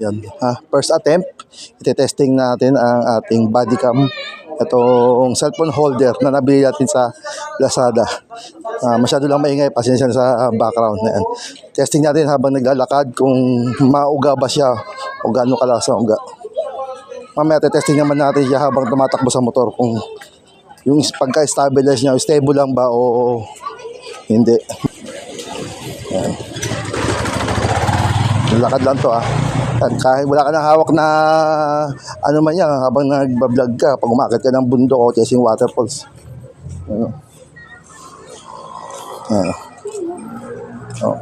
Yan. First attempt, ite-testing natin ang ating body cam. Itong cellphone holder na nabili natin sa Lazada. Masyado lang maingay, pasensya na sa background na yan. Testing natin habang naglalakad kung mauga ba siya o gaano kalakas ang uga. Mamaya testing naman natin siya habang tumatakbo sa motor kung yung pagka-stabilize niya, stable lang ba o hindi. Yan. Lakad lang to At kahit wala ka nang hawak na ano man yan, habang nagbablog ka, pag umakit ka ng bundok o chasing waterfalls. Ano? Ano? Oh.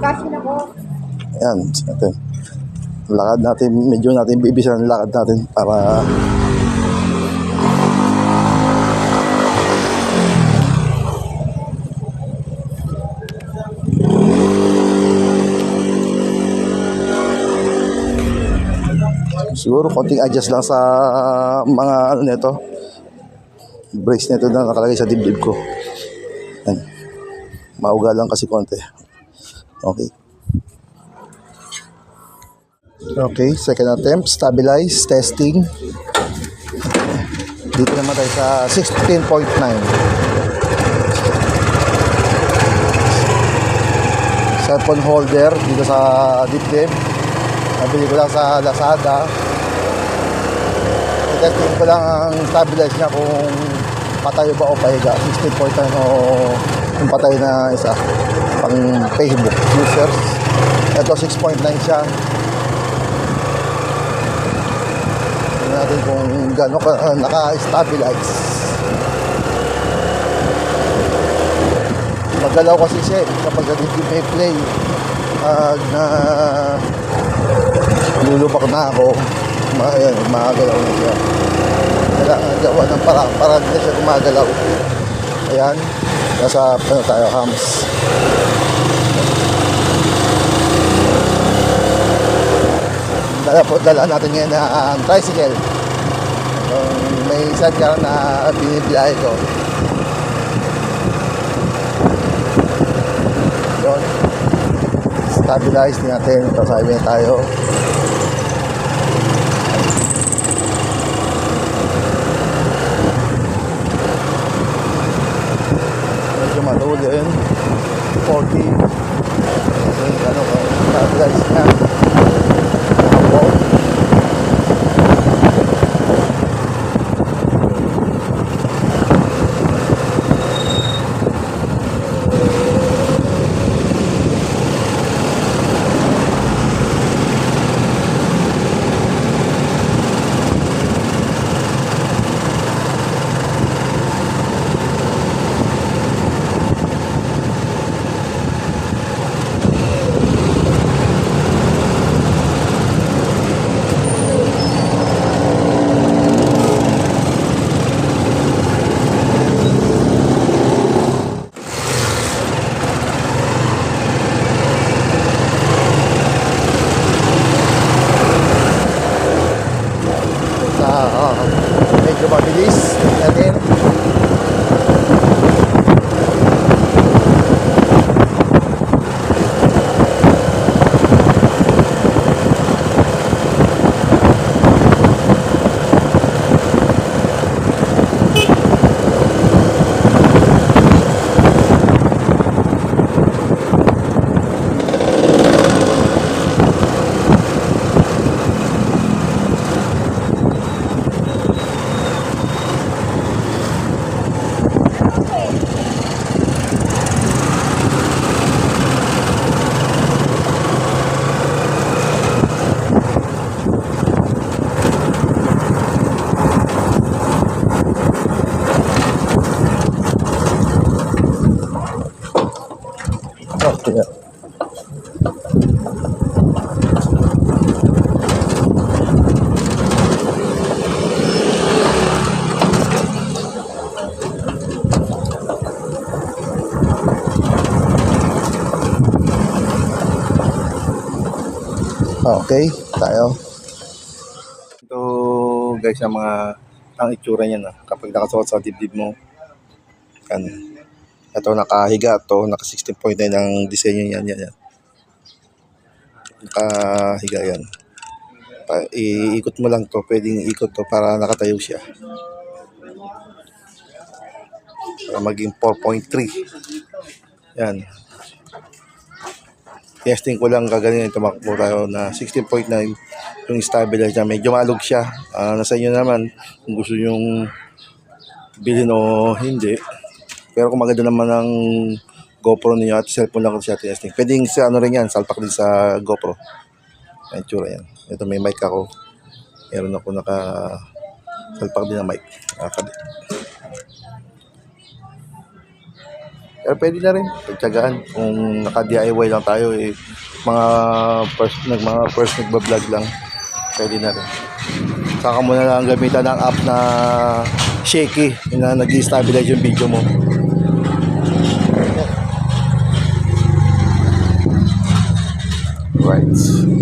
Kasi na po. Ayan, natin. Lakad natin, medyo natin bibisan ang lakad natin para siguro konting adjust lang sa mga ano nito, brace nito na nakalagay sa dibdib ko. Ayan. Mauga lang kasi konti. Okay. Okay, second attempt, stabilize, testing. Dito naman tayo sa 16.9. Cellphone holder dito sa dibdib. Nabili ko lang sa Lazada. I-testing ko lang ang stabilize niya kung patayo ba o pahiga. 16.9 o yung patay na isa. Pang Facebook users. Ito 6.9 siya. Tingnan natin kung gano'n naka-stabilize. Magalaw kasi siya kapag may play. Lulubak na ako, magagalaw na siya. Kailangan gawa ng parang na siya gumagalaw. Ayan, nasa tayo, hams. Dala natin ngayon na tricycle. May sidecar na binibiyahe ko. Yun. Stabilize natin, tapos highway tayo. Medyo matulin 40. Ano ko, stabilize na ako. Medyo mabilis natin. Okay. Okay, tayo. Ito guys ang ang itsura niya kapag nakasuot sa dibdib mo. Kan. Ito nakahiga to, naka 16.9 ang disenyo niyan. Nakahiga yan. Iikot mo lang to, pwedeng ikot to para nakatayo siya. Para maging 4.3. Yan. Testing ko lang kagaling tumakbo tayo na 16.9 yung stabilize niya. Medyo malog siya. Nasa inyo naman kung gusto yung bilhin o hindi. Pero kung maganda naman ang GoPro niyo at cellphone lang ko siya testing. Pwedeng sa ano rin yan, salpak din sa GoPro. Yan, tsura yan. Ito may mic ako. Meron ako salpak din na mic. Nakakabit. Pero pwede na rin, pagtyagaan. Kung naka-DIY lang tayo, mga first nagbablog lang, pwede na rin. Saka mo na lang gamitan ng app na Shaky, na nag-stabilize yung video mo. Right.